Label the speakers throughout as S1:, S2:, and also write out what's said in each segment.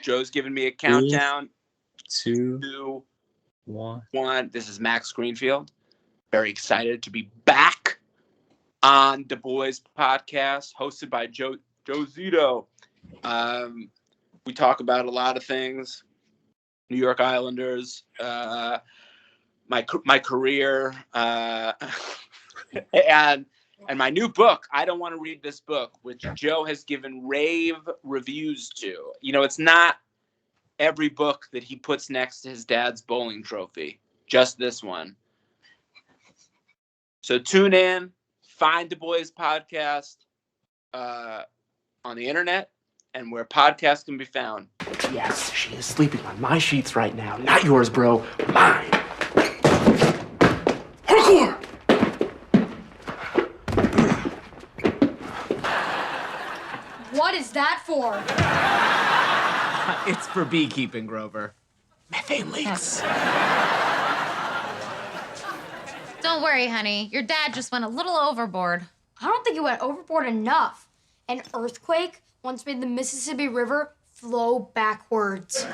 S1: Joe's giving me a countdown.
S2: 2, 1.
S1: This is Max Greenfield. Very excited to be back on the Bois podcast, hosted by Joe Zito. We talk about a lot of things: New York Islanders, my career, and my new book. I don't want to read this book, which Joe has given rave reviews to. You know, it's not every book that he puts next to his dad's bowling trophy, just this one. So tune in, find the Bois podcast on the internet and where podcasts can be found.
S3: Yes, she is sleeping on my sheets right now. Not yours, bro. Mine. Hardcore!
S4: What is that for?
S5: It's for beekeeping, Grover.
S3: Methane leaks.
S6: Don't worry, honey. Your dad just went a little overboard.
S4: I don't think he went overboard enough. An earthquake once made the Mississippi River flow backwards.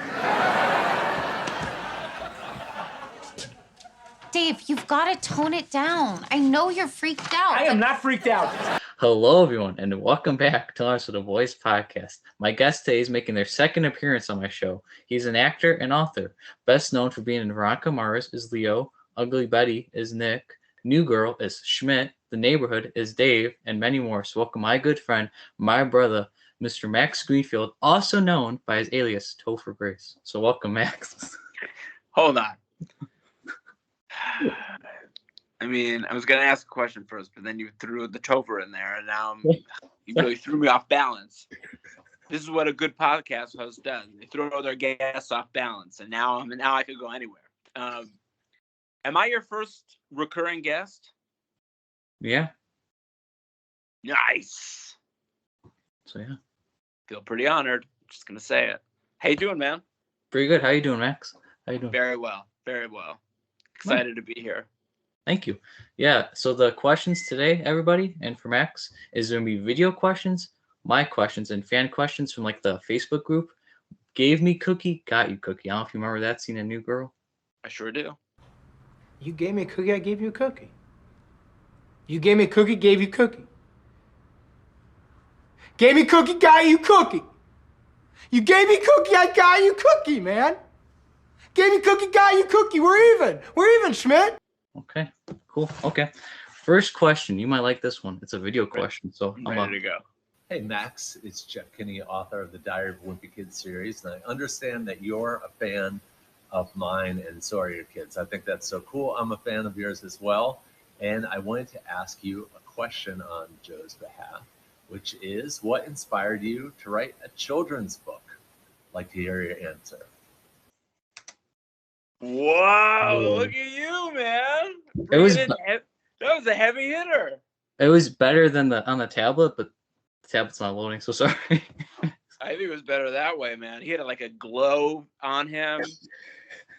S6: Dave, you've got to tone it down. I know you're freaked out.
S3: I am not freaked out.
S2: Hello, everyone, and welcome back to us with the Bois podcast. My guest today is making their second appearance on my show. He's an actor and author. Best known for being in Veronica Mars is Leo, Ugly Betty is Nick, New Girl is Schmidt, The Neighborhood is Dave, and many more. So welcome my good friend, my brother, Mr. Max Greenfield, also known by his alias Topher Grace. So welcome, Max.
S1: Hold on. I mean, I was going to ask a question first, but then you threw the Topher in there, and now you really threw me off balance. This is what a good podcast host does. They throw their guests off balance, and now I could go anywhere. Am I your first recurring guest?
S2: Yeah.
S1: Nice.
S2: So yeah.
S1: Feel pretty honored. Just going to say it. How you doing, man?
S2: Pretty good. How you doing, Max? How you doing?
S1: Very well. Very well. Excited to be here.
S2: Thank you. Yeah, so the questions today, everybody, and for Max, is going to be video questions, my questions, and fan questions from like the Facebook group. Gave me cookie, got you cookie. I don't know if you remember that scene in New Girl.
S1: I sure do.
S3: You gave me a cookie, I gave you a cookie. You gave me a cookie, gave you a cookie. Gave me cookie, got you cookie. You gave me cookie, I got you cookie, man. Gave me cookie, got you cookie. We're even. We're even, Schmidt.
S2: Okay, cool. Okay. First question. You might like this one. It's a video question. So
S1: I'm ready to go.
S7: Hey, Max. It's Jeff Kinney, author of the Diary of a Wimpy Kid series. And I understand that you're a fan of mine, and so are your kids. I think that's so cool. I'm a fan of yours as well. And I wanted to ask you a question on Joe's behalf, which is, what inspired you to write a children's book? I'd like to hear your answer.
S1: Wow, look at you, man. That was a heavy hitter.
S2: It was better than on the tablet, but the tablet's not loading, so sorry.
S1: I think it was better that way, man. He had like a glow on him.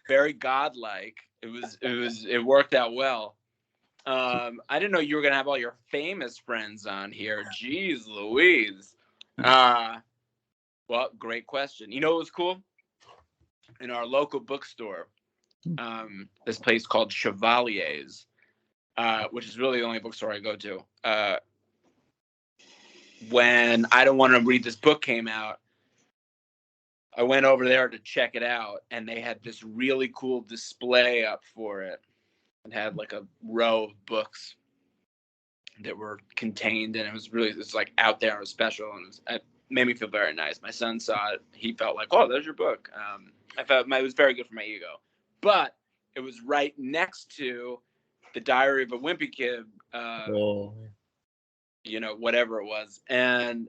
S1: Very godlike. It worked out well. I didn't know you were gonna have all your famous friends on here. Jeez Louise. Well, great question. You know what was cool? In our local bookstore, this place called Chevalier's, which is really the only bookstore I go to. When I Don't Want to Read This Book came out, I went over there to check it out, and they had this really cool display up for it. It had like a row of books that were contained, and it was like out there, it was special, and it made me feel very nice. My son saw it. He felt like, oh, there's your book. I felt it was very good for my ego. But it was right next to the Diary of a Wimpy Kid, whatever it was. And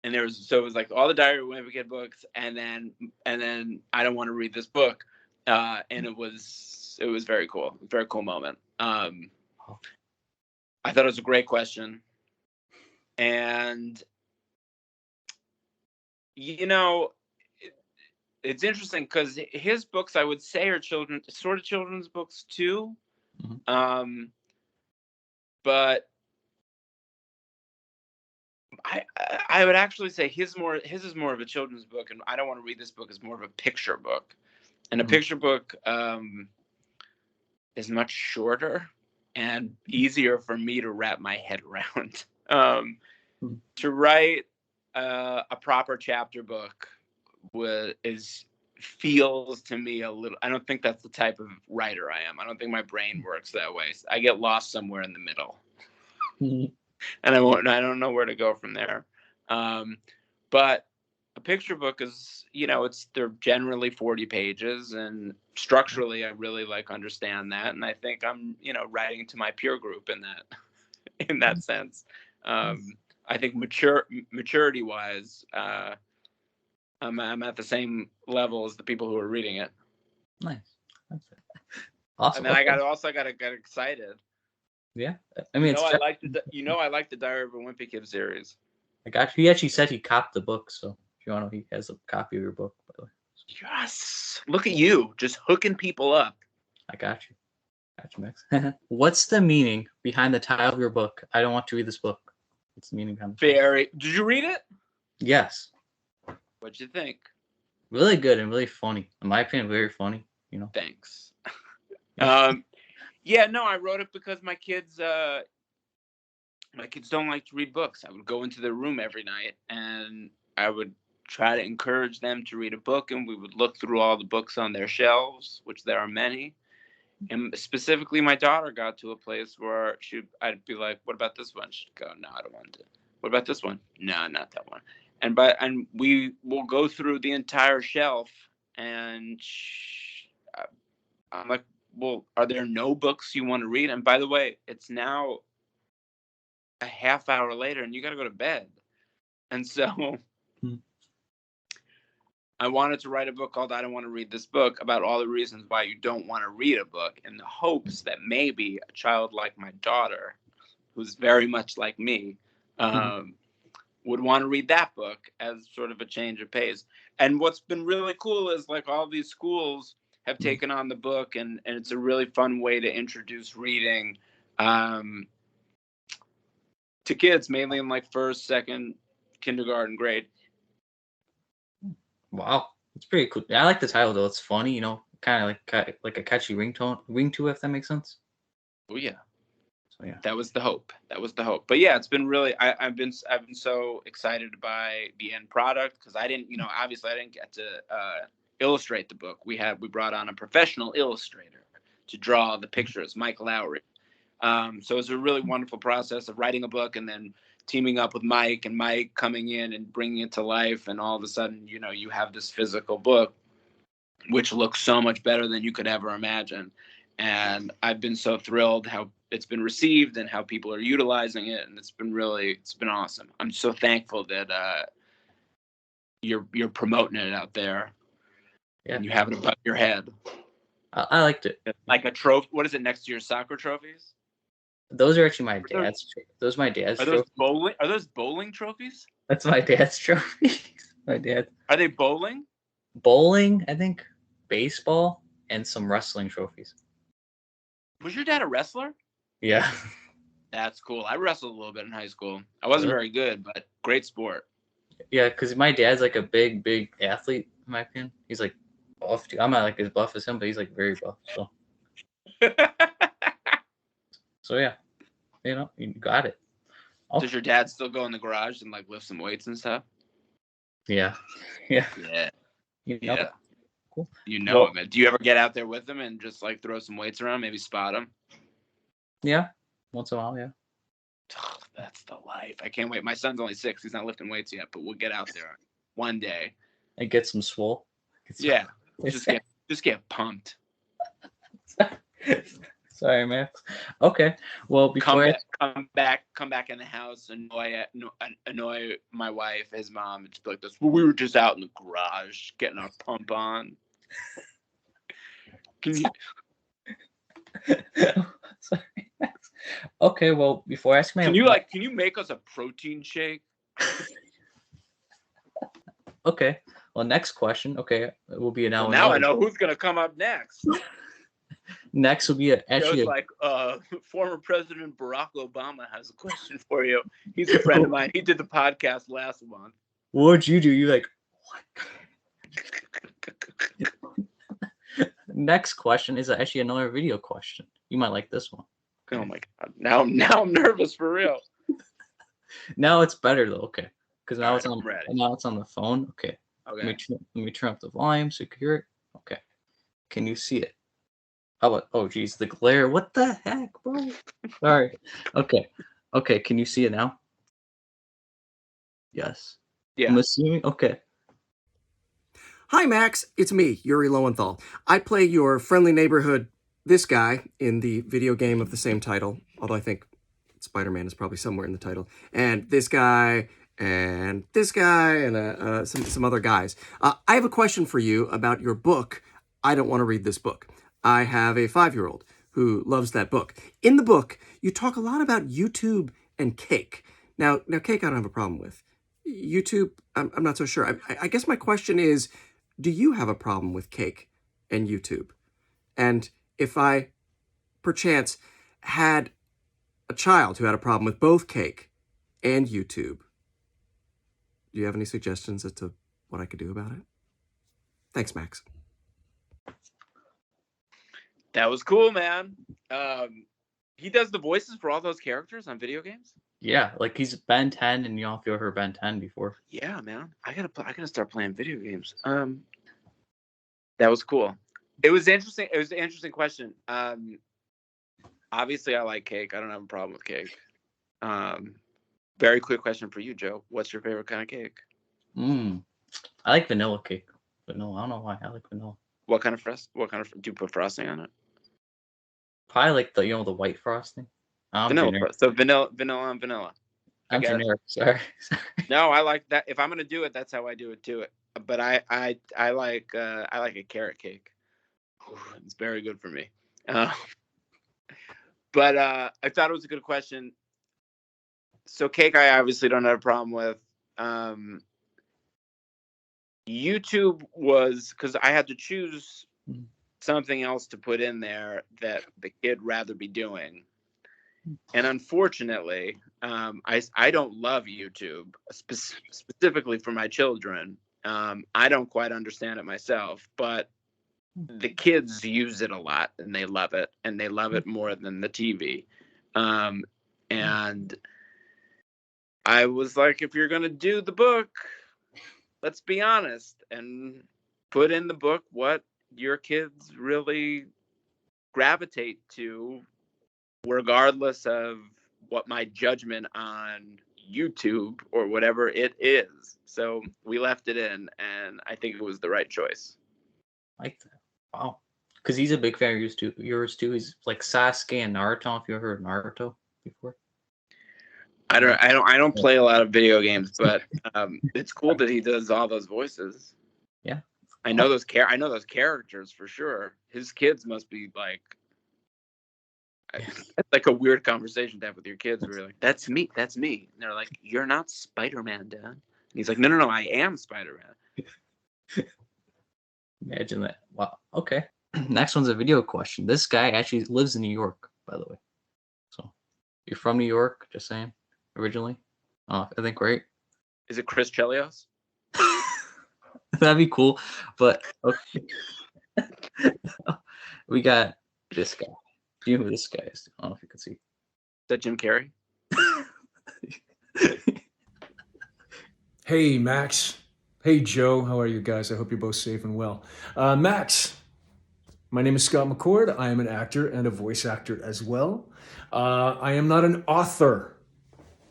S1: it was like all the Diary of a Wimpy Kid books, and then I Don't Want to Read This Book. And it was very cool. Very cool moment. I thought it was a great question. And it's interesting because his books, I would say, are children's books too. Mm-hmm. But I would actually say his is more of a children's book, and I Don't Want to Read This Book is more of a picture book. And a picture book is much shorter and easier for me to wrap my head around. To write a proper chapter book feels to me a little. I don't think that's the type of writer I am. I don't think my brain works that way. I get lost somewhere in the middle, and I don't know where to go from there. But a picture book is, they're generally 40 pages, and structurally, I really understand that, and I think I'm, writing to my peer group in that sense. I think maturity wise, I'm at the same level as the people who are reading it.
S2: Nice. Awesome.
S1: And then I got excited.
S2: Yeah, I mean,
S1: I like the Diary of a Wimpy Kid series.
S2: I got you. He actually said he copped the book, so if you want to, he has a copy of your book, by the way.
S1: Yes, look at you, just hooking people up.
S2: I got you, Max. What's the meaning behind the title of your book? I don't want to read this book. What's the meaning behind it?
S1: Did you read it?
S2: Yes.
S1: What'd you think?
S2: Really good and really funny. In my opinion, very funny.
S1: Thanks. Yeah, no, I wrote it because my kids don't like to read books. I would go into their room every night and I would try to encourage them to read a book, and we would look through all the books on their shelves, which there are many. And specifically, my daughter got to a place where I'd be like, "What about this one?" She'd go, "No, I don't want to." "What about this one?" "No, not that one." And we will go through the entire shelf, and I'm like, "Well, are there no books you want to read?" And by the way, it's now a half hour later, and you got to go to bed. And so I wanted to write a book called I Don't Want to Read This Book, about all the reasons why you don't want to read a book, in the hopes that maybe a child like my daughter, who's very much like me, would want to read that book as sort of a change of pace. And what's been really cool is all these schools have taken on the book, and it's a really fun way to introduce reading to kids, mainly in first, second, kindergarten grade.
S2: Wow, it's pretty cool. I like the title though. It's funny, kind of like a catchy ring to it, if that makes sense.
S1: Oh yeah.
S2: So yeah,
S1: that was the hope. But yeah, it's been really. I've been so excited by the end product, because I didn't, obviously I didn't get to illustrate the book. We brought on a professional illustrator to draw the pictures, Mike Lowry. So it was a really wonderful process of writing a book and then teaming up with Mike, and Mike coming in and bringing it to life. And all of a sudden, you have this physical book, which looks so much better than you could ever imagine. And I've been so thrilled how it's been received and how people are utilizing it. And it's been awesome. I'm so thankful that you're promoting it out there.
S2: Yeah.
S1: And you have it above your head.
S2: I liked it.
S1: Like a trophy. What is it, next to your soccer trophies?
S2: Those are actually my dad's. Those are my dad's.
S1: Are those bowling trophies?
S2: That's my dad's trophies. My dad.
S1: Are they bowling?
S2: Bowling, I think, baseball, and some wrestling trophies.
S1: Was your dad a wrestler?
S2: Yeah.
S1: That's cool. I wrestled a little bit in high school. I wasn't very good, but great sport.
S2: Yeah, because my dad's a big athlete, in my opinion. He's buff too. I'm not as buff as him, but he's very buff. So. So yeah, you got it.
S1: Oh. Does your dad still go in the garage and lift some weights and stuff?
S2: Yeah.
S1: Yeah.
S2: Yeah. Cool.
S1: Him. Do you ever get out there with him and just throw some weights around, maybe spot him?
S2: Yeah, once in a while, yeah.
S1: Oh, that's the life. I can't wait. My son's only 6. He's not lifting weights yet, but we'll get out there one day.
S2: And get some swole.
S1: Yeah. Just get pumped.
S2: Sorry, Max. Okay. Well, before
S1: come back in the house, annoy my wife, his mom, and just be like this. Well, we were just out in the garage getting our pump on. Can you?
S2: Sorry, Max. Okay. Well, before asking my
S1: can you make us a protein shake?
S2: Okay. Well, next question. Okay, it will be
S1: now I know who's gonna come up next.
S2: Next will be
S1: Joe's like, former President Barack Obama has a question for you. He's a friend of mine. He did the podcast last month.
S2: What'd you do? You like, what? Next question is actually another video question. You might like this one.
S1: Oh my God. Now I'm nervous for real.
S2: Now it's better though. Okay. Because now
S1: All
S2: it's
S1: right,
S2: on.
S1: I'm ready.
S2: Now it's on the phone. Okay.
S1: Okay.
S2: Let me turn up the volume so you can hear it. Okay. Can you see it? How about? Oh, geez, the glare. What the heck, bro? Sorry. Okay. Okay. Can you see it now? Yes.
S1: Yeah.
S2: I'm assuming. Okay.
S5: Hi, Max. It's me, Yuri Lowenthal. I play your friendly neighborhood, this guy, in the video game of the same title, although I think Spider-Man is probably somewhere in the title, and this guy, and some other guys. I have a question for you about your book, I Don't Want to Read This Book. I have a 5-year-old who loves that book. In the book, you talk a lot about YouTube and cake. Now cake I don't have a problem with. YouTube, I'm not so sure. I guess my question is, do you have a problem with cake and YouTube? And if I, perchance, had a child who had a problem with both cake and YouTube, do you have any suggestions as to what I could do about it? Thanks, Max.
S1: That was cool, man. He does the voices for all those characters on video games.
S2: Yeah, like he's Ben 10, and you all feel heard Ben 10 before.
S1: Yeah, man. I gotta start playing video games. That was cool. It was interesting. It was an interesting question. Obviously, I like cake. I don't have a problem with cake. Very quick question for you, Joe. What's your favorite kind of cake?
S2: I like vanilla cake. Vanilla. I don't know why. I like vanilla.
S1: What kind of do you put frosting on it?
S2: Probably like the the white frosting.
S1: Vanilla.
S2: Generic.
S1: So vanilla on vanilla.
S2: I'm generic. Sorry.
S1: No, I like that. If I'm gonna do it, that's how I do it. But I like a carrot cake. Ooh, it's very good for me. But I thought it was a good question. So cake, I obviously don't have a problem with. YouTube was because I had to choose something else to put in there that the kid rather be doing. And unfortunately, I don't love YouTube specifically for my children. I don't quite understand it myself, but the kids use it a lot and they love it more than the TV. And I was like, if you're going to do the book, let's be honest and put in the book what your kids really gravitate to, regardless of what my judgment on YouTube or whatever it is. So we left it in, and I think it was the right choice.
S2: I like that. Wow. Because he's a big fan of yours too. He's like Sasuke and Naruto. If you ever heard of Naruto before.
S1: I don't play a lot of video games, but it's cool that he does all those voices.
S2: Yeah.
S1: I know those characters for sure. His kids must be like, it's like a weird conversation to have with your kids where you're like, that's me. And they're like, you're not Spider-Man, Dad. And he's like, no, I am Spider-Man.
S2: Imagine that. Wow. Okay. Next one's a video question. This guy actually lives in New York, by the way. So you're from New York, just saying, originally. I think, right?
S1: Is it Chris Chelios?
S2: That'd be cool. But okay. We got this guy. Do you know who this guy is? I don't know if you can see.
S1: Is that Jim Carrey?
S3: Hey, Max. Hey, Joe. How are you guys? I hope you're both safe and well. Max, my name is Scott McCord. I am an actor and a voice actor as well. I am not an author.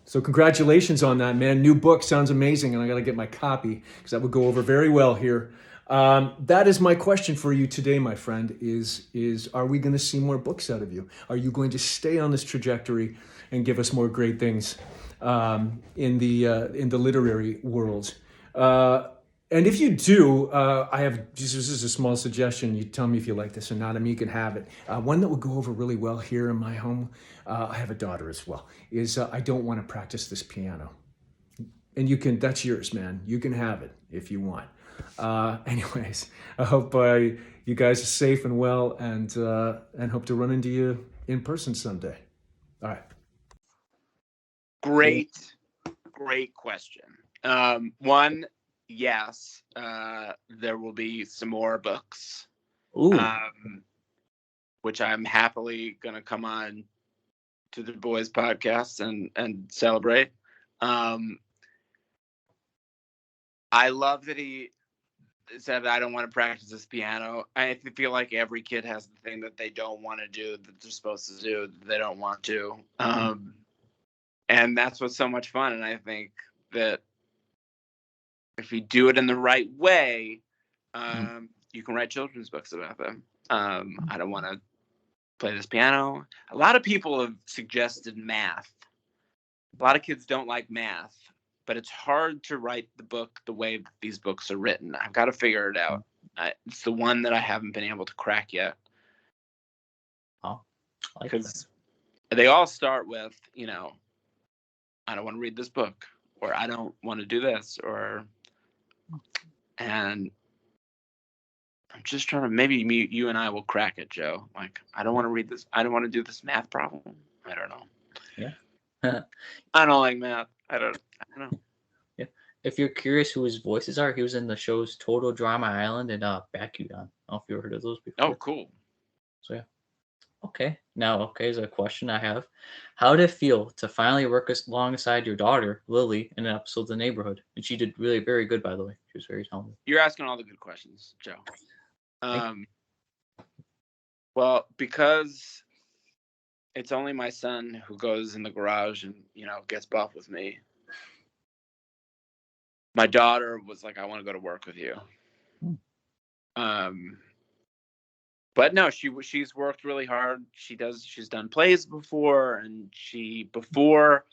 S3: So congratulations on that, man. New book sounds amazing, and I got to get my copy because that would go over very well here. That is my question for you today, my friend, is are we going to see more books out of you? Are you going to stay on this trajectory and give us more great things in the literary world? And if you do, this is a small suggestion. You tell me if you like this or not. I mean, you can have it. One that would go over really well here in my home, I have a daughter as well, is I don't want to practice this piano. And that's yours, man. You can have it if you want. Anyways, I hope you guys are safe and well, and hope to run into you in person someday. All right.
S1: Great question. One, yes, there will be some more books,
S2: Ooh.
S1: which I'm happily going to come on to the Bois podcast and celebrate. I love that he said, I don't want to practice this piano. I feel like every kid has the thing that they don't want to do, that they're supposed to do, that they don't want to. And that's what's so much fun. And I think that if you do it in the right way, you can write children's books about them. I don't want to play this piano. A lot of people have suggested math. A lot of kids don't like math, but it's hard to write the book the way that these books are written. I've got to figure it out. It's the one that I haven't been able to crack yet.
S2: Oh,
S1: because they all start with, I don't want to read this book, or I don't want to do this, and I'm just trying to, maybe you and I will crack it, Joe. Like, I don't want to read this. I don't want to do this math problem. I don't know.
S2: Yeah.
S1: I don't like math. I don't know.
S2: Yeah. If you're curious who his voices are, he was in the shows Total Drama Island and Bakugan. I don't know if you ever heard of those before.
S1: Oh, cool.
S2: So yeah. Okay. Now, here's a question I have. How did it feel to finally work alongside your daughter, Lily, in an episode of The Neighborhood? And she did really very good, by the way. She was very talented.
S1: You're asking all the good questions, Joe. Well, because it's only my son who goes in the garage and, gets buff with me. My daughter was like, I want to go to work with you. But no, she's worked really hard. She's done plays before, and before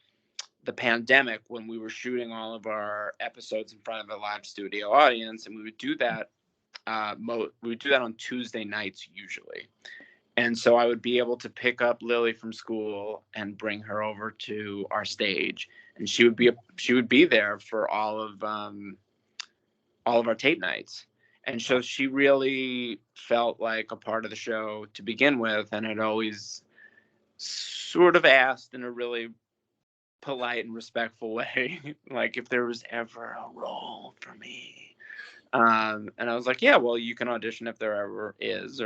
S1: the pandemic, when we were shooting all of our episodes in front of a live studio audience, and we would do that on Tuesday nights usually. And so I would be able to pick up Lily from school and bring her over to our stage, and she would be there for all of our tape nights. And so she really felt like a part of the show to begin with, and had always sort of asked in a really polite and respectful way, like, if there was ever a role for me. And I was like, yeah, well, you can audition if there ever is,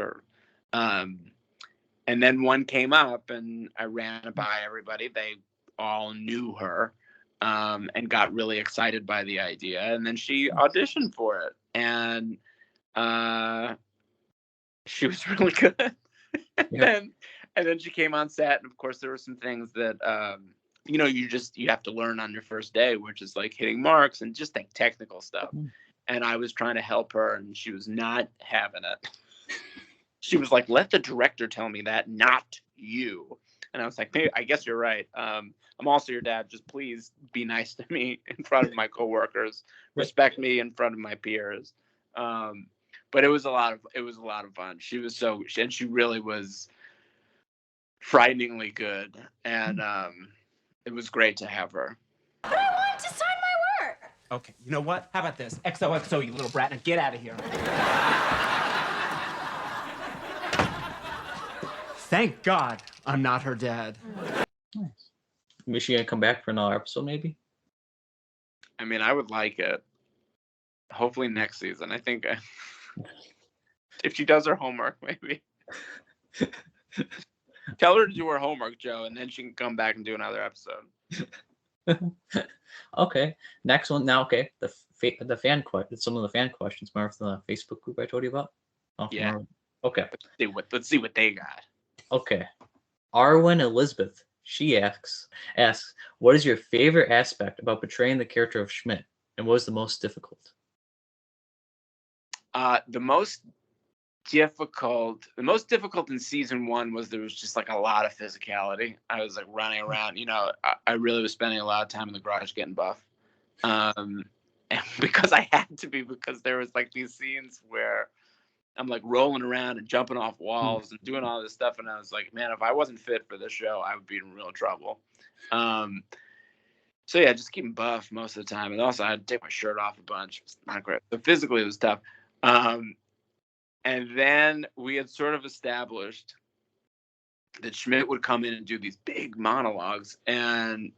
S1: and then one came up, and I ran it by everybody. They all knew her, and got really excited by the idea. And then she auditioned for it, and she was really good. And then she came on set, and of course there were some things that you have to learn on your first day, which is like hitting marks and just like technical stuff. And I was trying to help her, and she was not having it. She was like, let the director tell me that, not you. And I was like, maybe, I guess you're right. I'm also your dad. Just please be nice to me in front of my coworkers. Respect me in front of my peers. But it was a lot of fun. She really was frighteningly good, and it was great to have her.
S8: But I want to sign my work.
S9: Okay, you know what? How about this? XOXO, you little brat. Now get out of here. Thank God I'm not her dad.
S2: Nice. Is she gonna come back for another episode, maybe?
S1: I mean, I would like it. Hopefully next season. I think if she does her homework, maybe. Tell her to do her homework, Joe, and then she can come back and do another episode.
S2: Okay. Next one. Now, okay. The fan question. Some of the fan questions. Remember from the Facebook group I told you about? Oh,
S1: yeah.
S2: Remember? Okay.
S1: Let's see what they got.
S2: Okay. Arwen Elizabeth. She asks, what is your favorite aspect about portraying the character of Schmidt, and what was the most difficult?
S1: The most difficult in season 1 was there was just like a lot of physicality. I was like running around, I really was spending a lot of time in the garage getting buff. And because I had to be, because there was like these scenes where I'm like rolling around and jumping off walls and doing all this stuff. And I was like, man, if I wasn't fit for this show, I would be in real trouble. So yeah, just keeping buff most of the time, and also I had to take my shirt off a bunch. It's not great. So physically, it was tough. And then we had sort of established that Schmidt would come in and do these big monologues, and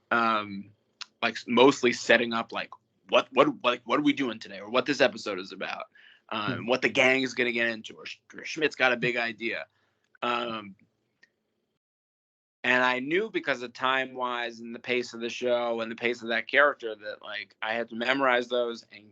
S1: like mostly setting up like what are we doing today, or what this episode is about, what the gang is going to get into, or Schmidt's got a big idea. And I knew, because of time-wise and the pace of the show and the pace of that character, that like I had to memorize those and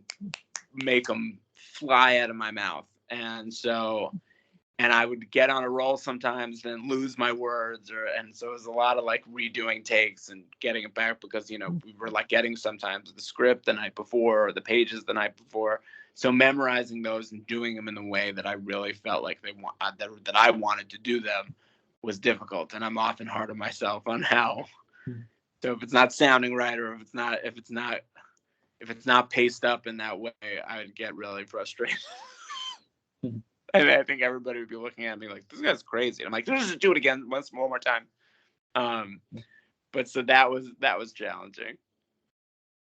S1: make them fly out of my mouth. And I would get on a roll sometimes, then lose my words, and so it was a lot of like redoing takes and getting it back, because we were like getting sometimes the script the night before or the pages the night before. So memorizing those and doing them in the way that I really felt like that I wanted to do them was difficult, and I'm often hard on myself on how. So if it's not sounding right, or if it's not paced up in that way, I would get really frustrated. And I think everybody would be looking at me like, this guy's crazy. I'm like, let's just do it again one more time. But so that was challenging.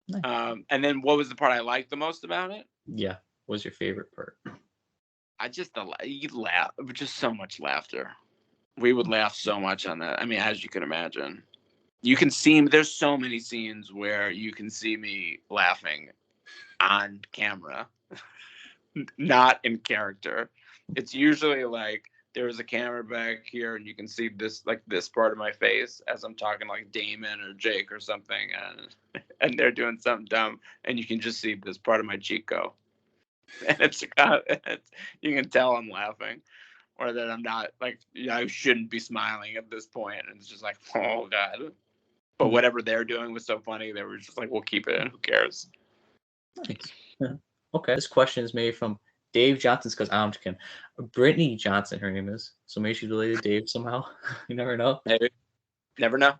S1: Nice. And then what was the part I liked the most about it?
S2: Yeah. What was your favorite part?
S1: You'd laugh, just so much laughter. We would laugh so much on that. I mean, as you can imagine, you can see, there's so many scenes where you can see me laughing on camera, not in character. It's usually like there's a camera back here and you can see this part of my face as I'm talking like Damon or Jake or something, and they're doing something dumb, and you can just see this part of my cheek go. And you can tell I'm laughing, or that I'm not, like, I shouldn't be smiling at this point, and it's just like, oh God. But whatever they're doing was so funny, they were just like, we'll keep it in, who cares?
S2: Nice. Yeah. Okay, this question is made from Dave Johnson's, because I'm just kidding. Brittany Johnson, her name is. So maybe she's related to Dave somehow. You never know.
S1: Maybe. Never know.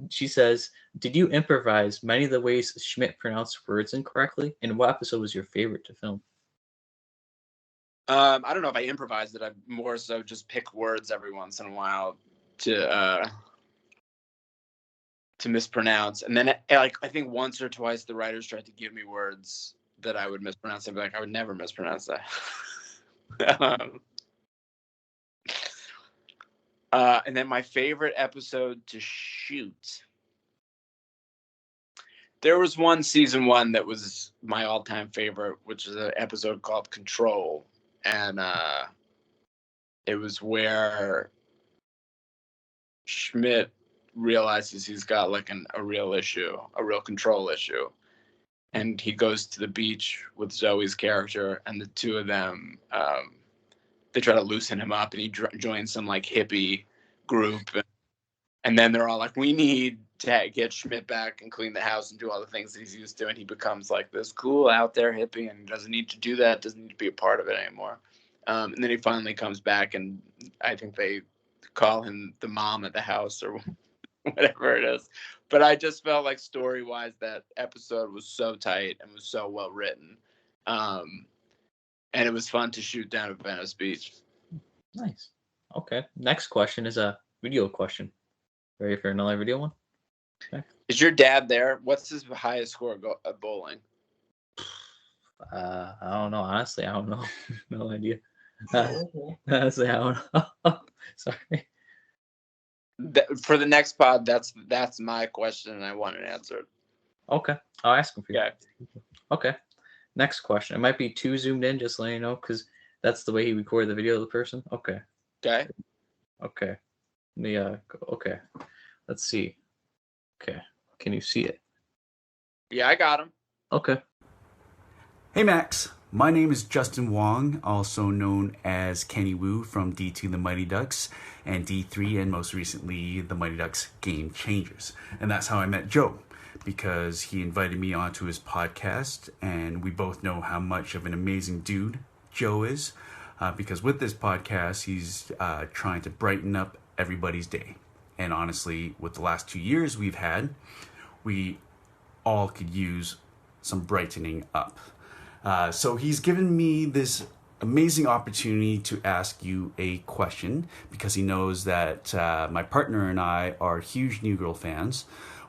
S2: She says, did you improvise many of the ways Schmidt pronounced words incorrectly? And what episode was your favorite to film?
S1: I don't know if I improvised it. I more so just pick words every once in a while to mispronounce. And then I think once or twice the writers tried to give me words that I would mispronounce. I'd be like, I would never mispronounce that. And then my favorite episode to shoot. There was one season 1 that was my all-time favorite, which is an episode called Control. And it was where Schmidt realizes he's got like a real issue, a real control issue. And he goes to the beach with Zoe's character, and the two of them, they try to loosen him up, and he joins some like hippie group. And then they're all like, we need to get Schmidt back and clean the house and do all the things that he's used to. And he becomes like this cool out there hippie, and doesn't need to do that, doesn't need to be a part of it anymore. And then he finally comes back, and I think they call him the mom at the house or whatever it is. But I just felt like story-wise that episode was so tight and was so well written. And it was fun to shoot down at Venice Beach.
S2: Nice. Okay. Next question is a video question. Ready for another video one? Okay.
S1: Is your dad there? What's his highest score at bowling?
S2: I don't know. Honestly, I don't know. No idea. Honestly, I don't know. Sorry.
S1: For the next pod, that's my question, and I want it answered.
S2: Okay. I'll ask him for you.
S1: Yeah.
S2: Okay. Next question. It might be too zoomed in, just letting you know, because that's the way he recorded the video of the person. Okay.
S1: Okay.
S2: Okay. Okay. Let's see. Okay. Can you see it?
S1: Yeah, I got him.
S2: Okay.
S10: Hey Max, my name is Justin Wong, also known as Kenny Wu from D2 The Mighty Ducks and D3, and most recently The Mighty Ducks Game Changers. And that's how I met Joe, because he invited me onto his podcast, and we both know how much of an amazing dude Joe is, because with this podcast, he's trying to brighten up everybody's day. And honestly, with the last 2 years we've had, we all could use some brightening up. So he's given me this amazing opportunity to ask you a question, because he knows that my partner and I are huge New Girl fans.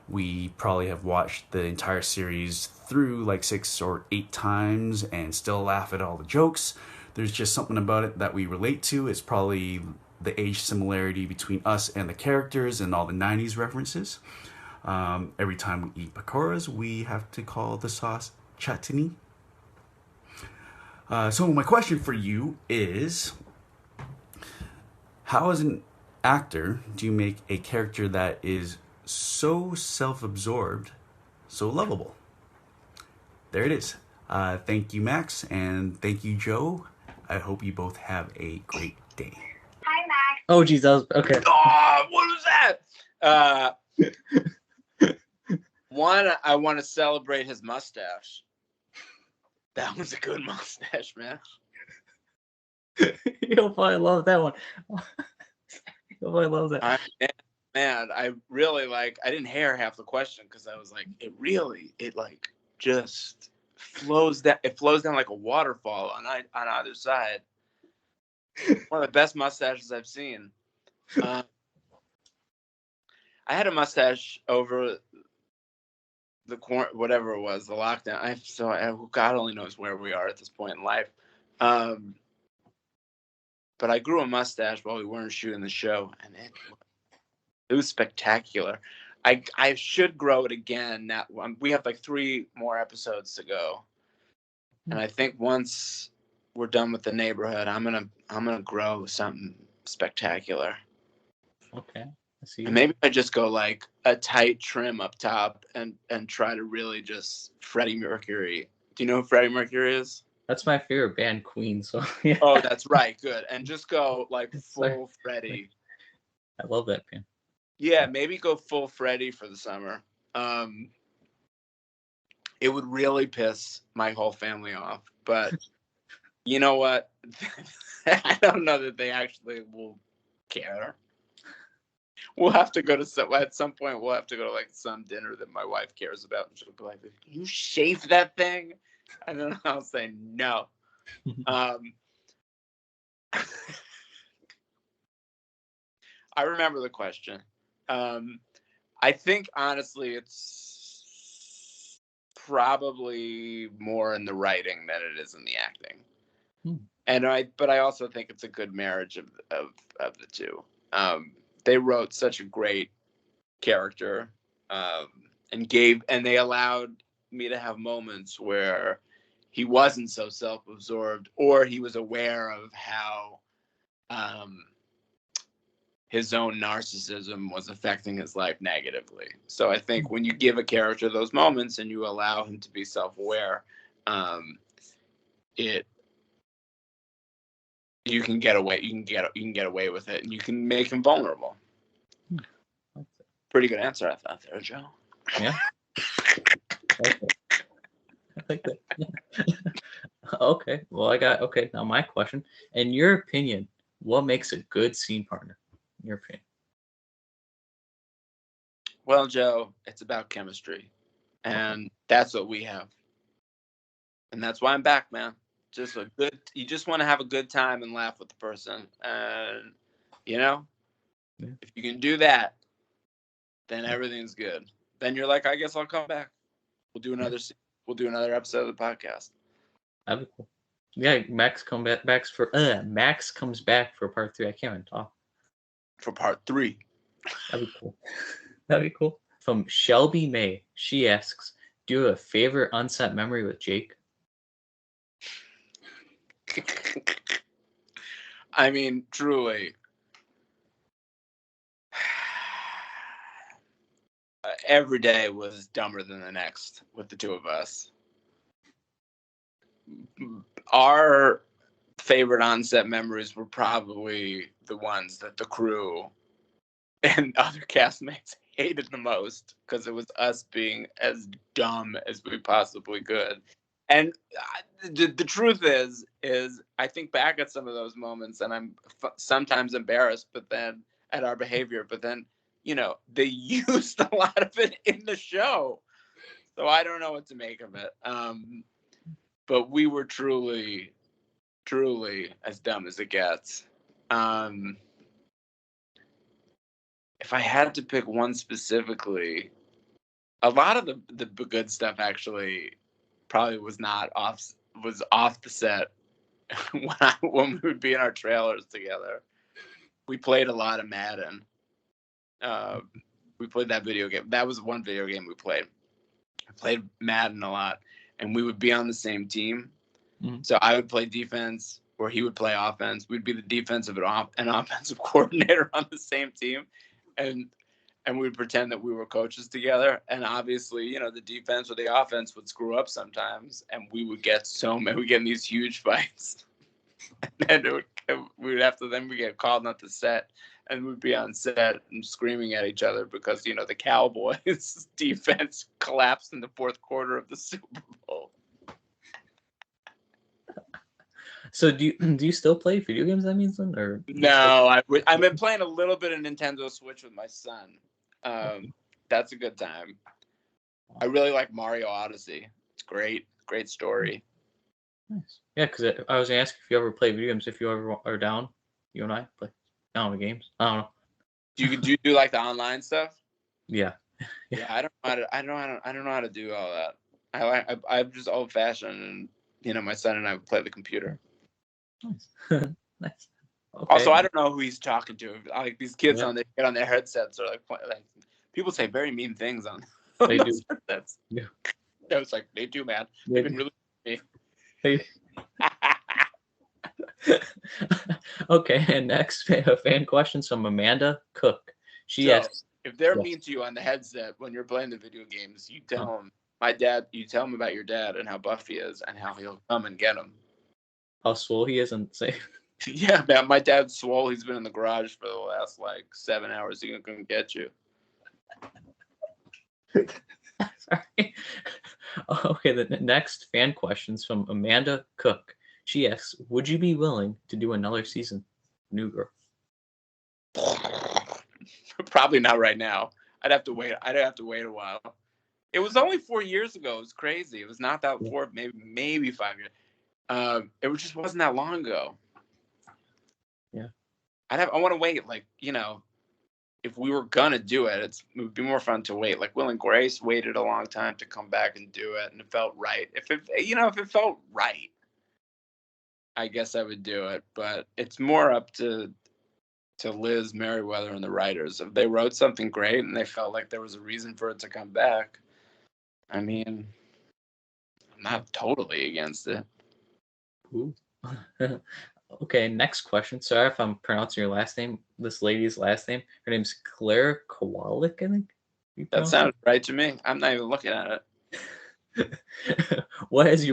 S10: We probably have watched the entire series through like 6 or 8 times and still laugh at all the jokes. There's just something about it that we relate to. It's probably the age similarity between us and the characters and all the 90s references. Every time we eat pakoras, we have to call the sauce chutney. So my question for you is, how as an actor do you make a character that is so self-absorbed, so lovable? There it is. Thank you, Max, and thank you, Joe. I hope you both have a great day.
S8: Hi, Max.
S2: Oh, geez, that was okay.
S1: Oh, what was that? One, I want to celebrate his mustache. That was a good mustache, man.
S2: You'll probably love that one. You'll probably love that.
S1: Man, I really like. I didn't hear half the question because I was like, it like just flows down. It flows down like a waterfall on either side. One of the best mustaches I've seen. I had a mustache over the whatever it was, the lockdown. God only knows where we are at this point in life. But I grew a mustache while we weren't shooting the show, and it was spectacular. I should grow it again. Now we have like 3 more episodes to go, and I think once we're done with the neighborhood, I'm gonna grow something spectacular.
S2: Okay, I see.
S1: And maybe I just go like a tight trim up top and try to really just Freddie Mercury. Do you know who Freddie Mercury is?
S2: That's my favorite band, Queen. So yeah.
S1: Oh, that's right. Good. And just go like full Freddie.
S2: I love that band.
S1: Yeah, maybe go full Freddie for the summer. It would really piss my whole family off, but you know what? I don't know that they actually will care. We'll have to go to at some point. We'll have to go to like some dinner that my wife cares about, and she'll be like, "You shave that thing?" And then I'll say no. I remember the question. I think honestly, it's probably more in the writing than it is in the acting. But I also think it's a good marriage of the two. They wrote such a great character, and they allowed me to have moments where he wasn't so self-absorbed, or he was aware of how his own narcissism was affecting his life negatively. So I think when you give a character those moments and you allow him to be self-aware, you can get away with it, and you can make him vulnerable. Pretty good answer, I thought there, Joe.
S2: Yeah. Okay. I like that. Okay. Well, now my question. In your opinion, what makes a good scene partner? In your opinion.
S1: Well, Joe, it's about chemistry, and that's what we have, and that's why I'm back, man. You just want to have a good time and laugh with the person, and if you can do that, then everything's good. Then you're like, I guess I'll come back. We'll do another episode of the podcast.
S2: That'd be cool. Yeah, Max comes back for part 3. I can't even talk.
S1: For part 3.
S2: That'd be cool. That'd be cool. From Shelby May, she asks, "Do you have a favorite on-set memory with Jake?"
S1: I mean, truly. Every day was dumber than the next with the two of us. Our favorite on-set memories were probably the ones that the crew and other castmates hated the most, because it was us being as dumb as we possibly could. And the truth is I think back at some of those moments, and I'm sometimes embarrassed, but then at our behavior, but then they used a lot of it in the show, so I don't know what to make of it. But we were truly as dumb as it gets. If I had to pick one specifically, a lot of the good stuff actually probably was off the set when we would be in our trailers together. We played a lot of Madden. We played that video game. That was one video game we played. I played Madden a lot, and we would be on the same team.
S2: Mm-hmm.
S1: So I would play defense, or he would play offense. We'd be the defensive and offensive coordinator on the same team, and we'd pretend that we were coaches together. And obviously, the defense or the offense would screw up sometimes, and we would get in these huge fights. And we get called not to set, and we'd be on set and screaming at each other because the Cowboys defense collapsed in the fourth quarter of the Super Bowl.
S2: So do you still play video games? That means then, or
S1: no? I've been playing a little bit of Nintendo Switch with my son. That's a good time. I really like Mario Odyssey. It's great story.
S2: Nice. Yeah, because I was asking if you ever play video games. If you ever are down, you and I play games. I don't know.
S1: Do you do like the online stuff?
S2: Yeah.
S1: Yeah, I don't know how to do all that. I'm just old fashioned, and my son and I would play the computer.
S2: Nice. Nice. Okay.
S1: Also, I don't know who he's talking to. Like these kids get on their headsets or like people say very mean things on
S2: they do.
S1: headsets.
S2: Yeah.
S1: I was like, they do, man. They've been really me.
S2: Okay, and next fan questions from Amanda Cook. She asks,
S1: if they're mean to you on the headset when you're playing the video games, you tell them, you tell them about your dad and how buff he is and how he'll come and get him.
S2: How swole he is and say.
S1: Yeah, man, my dad's swole. He's been in the garage for the last 7 hours. He can come get you.
S2: Sorry. Okay, the next fan questions from Amanda Cook. She asks, would you be willing to do another season? New Girl.
S1: Probably not right now. I'd have to wait a while. It was only 4 years ago. It was crazy. It was not that maybe 5 years. It just wasn't that long ago.
S2: Yeah.
S1: I want to wait. If we were gonna do it, it would be more fun to wait. Like Will and Grace waited a long time to come back and do it, and it felt right. If it felt right, I guess I would do it. But it's more up to Liz Merriweather and the writers. If they wrote something great and they felt like there was a reason for it to come back, I mean, I'm not totally against it.
S2: Ooh. Okay, next question. Sorry if I'm pronouncing your last name. This lady's last name. Her name's Claire Kowalik, I think.
S1: That sounded right to me. I'm not even looking at
S2: it. What has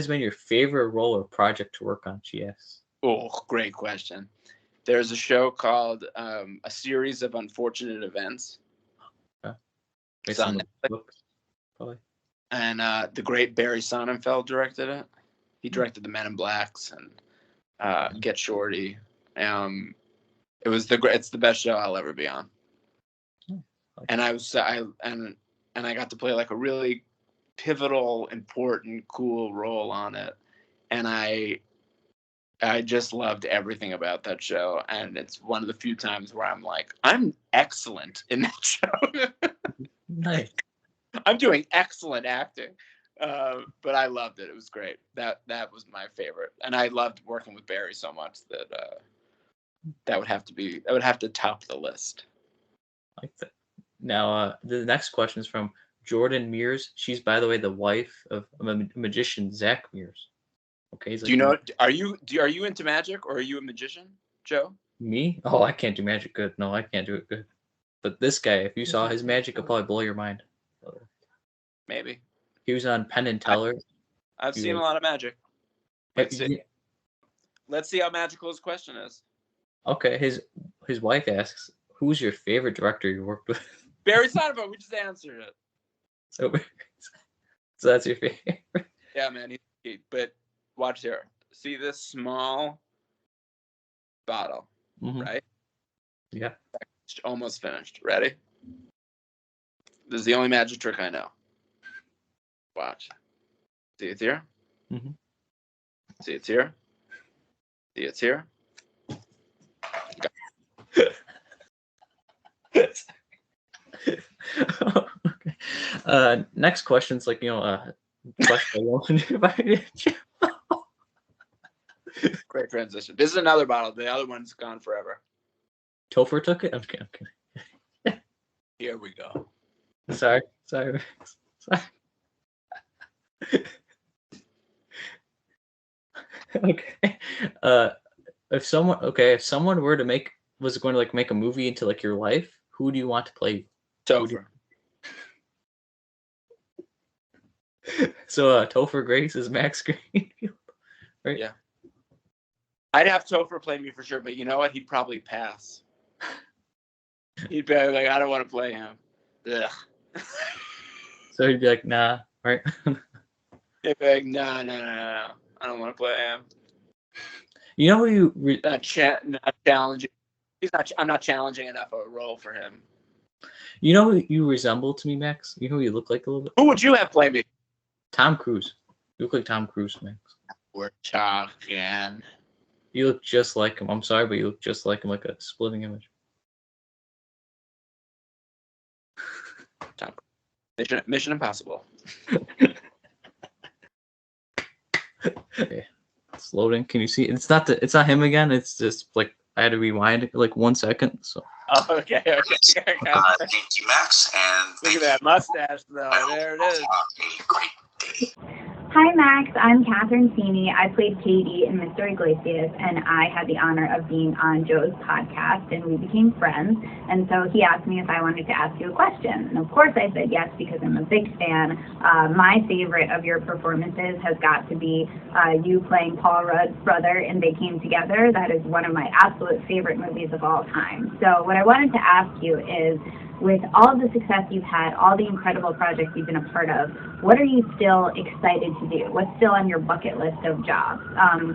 S2: been your favorite role or project to work on? She asks.
S1: Oh, great question. There's a show called A Series of Unfortunate Events.
S2: Okay.
S1: It's on Netflix.
S2: Probably.
S1: And the great Barry Sonnenfeld directed it. He directed The Men in Blacks and Get Shorty. It's the best show I'll ever be on. And I got to play a really pivotal, important, cool role on it. And I just loved everything about that show. And it's one of the few times where I'm excellent in that show.
S2: Nice.
S1: I'm doing excellent acting. But I loved it. It was great. That was my favorite. And I loved working with Barry so much that would have to top the list.
S2: Like that. Now, the next question is from Jordan Mears. She's, by the way, the wife of magician Zach Mears. Okay.
S1: Do you know? Are you into magic, or are you a magician, Joe?
S2: Me? Oh, I can't do magic good. No, I can't do it good. But this guy, if you saw his magic, it'll probably blow your mind.
S1: Maybe.
S2: He was on Penn and Teller.
S1: I've seen a lot of magic. Let's see how magical his question is. Okay,
S2: his wife asks, "Who's your favorite director you worked with?"
S1: Barry Sonnenfeld. We just answered it.
S2: So that's your favorite.
S1: Yeah, man. But watch here. See this small bottle, right?
S2: Yeah.
S1: It's almost finished. Ready? This is the only magic trick I know. Watch. See it's here?
S2: Mm-hmm.
S1: See it's here? See it's here?
S2: Okay. Next question's like, question
S1: Great transition. This is another bottle. The other one's gone forever.
S2: Topher took it? I'm kidding.
S1: Here we go.
S2: Sorry. Okay. If someone were to was going to like make a movie into like your life, who do you want to play?
S1: Topher.
S2: So Topher Grace is Max Greenfield, right?
S1: Yeah. I'd have Topher play me for sure, but you know what? He'd probably pass. He'd be like, I don't want to play him. Ugh.
S2: So he'd be like, nah, right?
S1: He'd be like, no. I don't want to play him.
S2: You know who you
S1: not challenging. I'm not challenging enough of a role for him.
S2: You know who you resemble to me, Max? You know who you look like a little bit?
S1: Who would you have play me?
S2: Tom Cruise. You look like Tom Cruise, Max.
S1: We're talking.
S2: You look just like him. I'm sorry, but you look just like him, like a splitting image.
S1: Tom. Mission Impossible.
S2: Okay. It's loading. Can you see? It's not him again. It's just like I had to rewind like 1 second. So.
S1: Oh, okay.
S11: Thank you, Max, and
S1: look at that mustache, though. There it is.
S11: Great day.
S12: Hi, Max. I'm Catherine Feeney. I played Katie in Mr. Iglesias, and I had the honor of being on Joe's podcast, and we became friends. And so he asked me if I wanted to ask you a question. And of course I said yes, because I'm a big fan. My favorite of your performances has got to be you playing Paul Rudd's brother in They Came Together. That is one of my absolute favorite movies of all time. So what I wanted to ask you is, with all the success you've had, all the incredible projects you've been a part of, what are you still excited to do? What's still on your bucket list of jobs?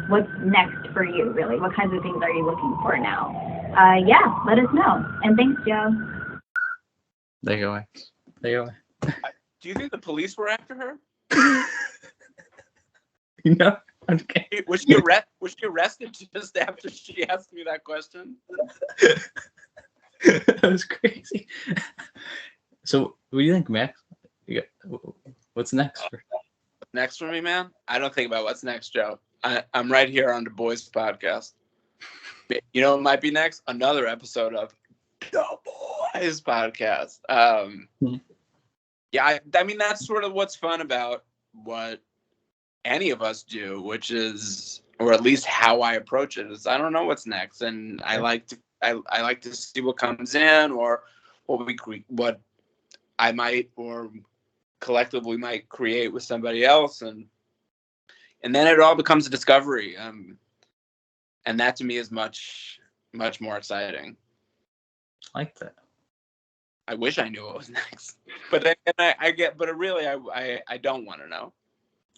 S12: What's next for you, really? What kinds of things are you looking for now? Yeah, let us know. And thanks, Joe.
S2: There you go. There you go.
S1: Do you think the police were after her?
S2: No. Okay.
S1: Was she arrested just after she asked me that question?
S2: That was crazy. So, what do you think, Max? What's next?
S1: Next for me, man? I don't think about what's next, Joe. I'm right here on the Bois podcast. You know what might be next? Another episode of the Bois podcast. Yeah, I mean, that's sort of what's fun about what any of us do, which is, or at least how I approach it, is I don't know what's next, and I like to see what comes in, or what I might or collectively might create with somebody else, and then it all becomes a discovery, and that to me is much more exciting.
S2: I like that.
S1: I wish I knew what was next, but really I don't want to know.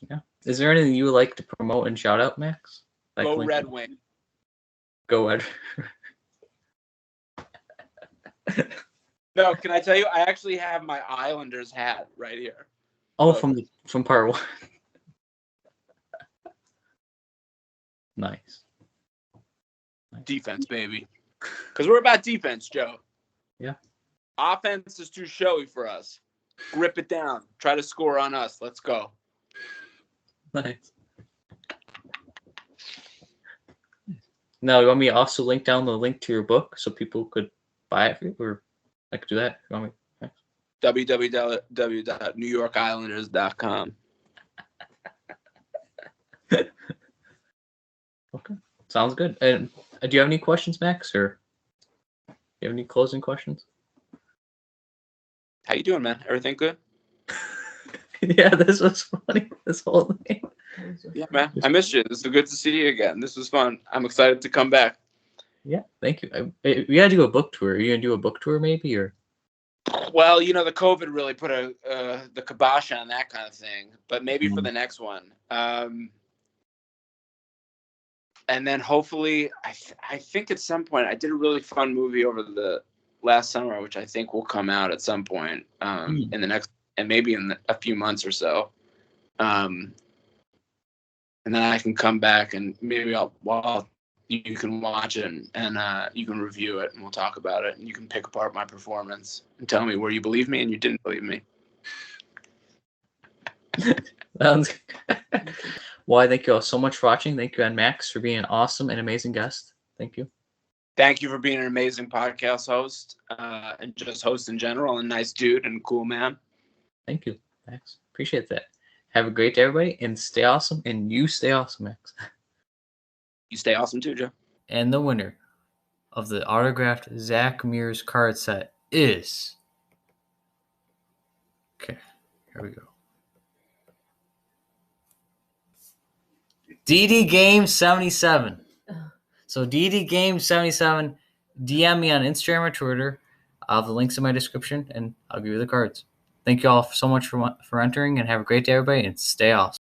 S2: Yeah. Is there anything you would like to promote and shout out, Max?
S1: Go Red Wing.
S2: Go Red.
S1: No, can I tell you? I actually have my Islanders hat right here.
S2: Oh, from part 1. Nice.
S1: Defense, baby. Because we're about defense, Joe.
S2: Yeah.
S1: Offense is too showy for us. Grip it down. Try to score on us. Let's go.
S2: Nice. Now, you want me to also link down the link to your book so people could buy it for you, or I could do that? You want me?
S1: www.newyorkislanders.com.
S2: Okay, sounds good. And do you have any questions, Max, or do you have any closing questions?
S1: How you doing, man? Everything good?
S2: Yeah, this was funny. This whole thing.
S1: Yeah, man. I missed you. This is good to see you again. This was fun. I'm excited to come back.
S2: Yeah, thank you. We gotta do a book tour. Are you gonna do a book tour, maybe, or?
S1: Well, the COVID really put the kibosh on that kind of thing. But maybe for the next one, and then hopefully, I think at some point I did a really fun movie over the last summer, which I think will come out at some point in the next. And maybe in a few months or so, and then I can come back and maybe you can watch it and you can review it and we'll talk about it and you can pick apart my performance and tell me where you believe me and you didn't believe me.
S2: Well, I thank you all so much for watching. Thank you, and Max, for being an awesome and amazing guest. Thank you.
S1: Thank you for being an amazing podcast host and just host in general, and nice dude and cool man.
S2: Thank you, Max. Appreciate that. Have a great day, everybody, and stay awesome. And you stay awesome, Max.
S1: You stay awesome too, Joe.
S2: And the winner of the autographed Zach Mears card set is... Okay, here we go. DD Game 77. So DD Game 77, DM me on Instagram or Twitter. I'll have the links in my description, and I'll give you the cards. Thank you all so much for entering, and have a great day, everybody, and stay awesome.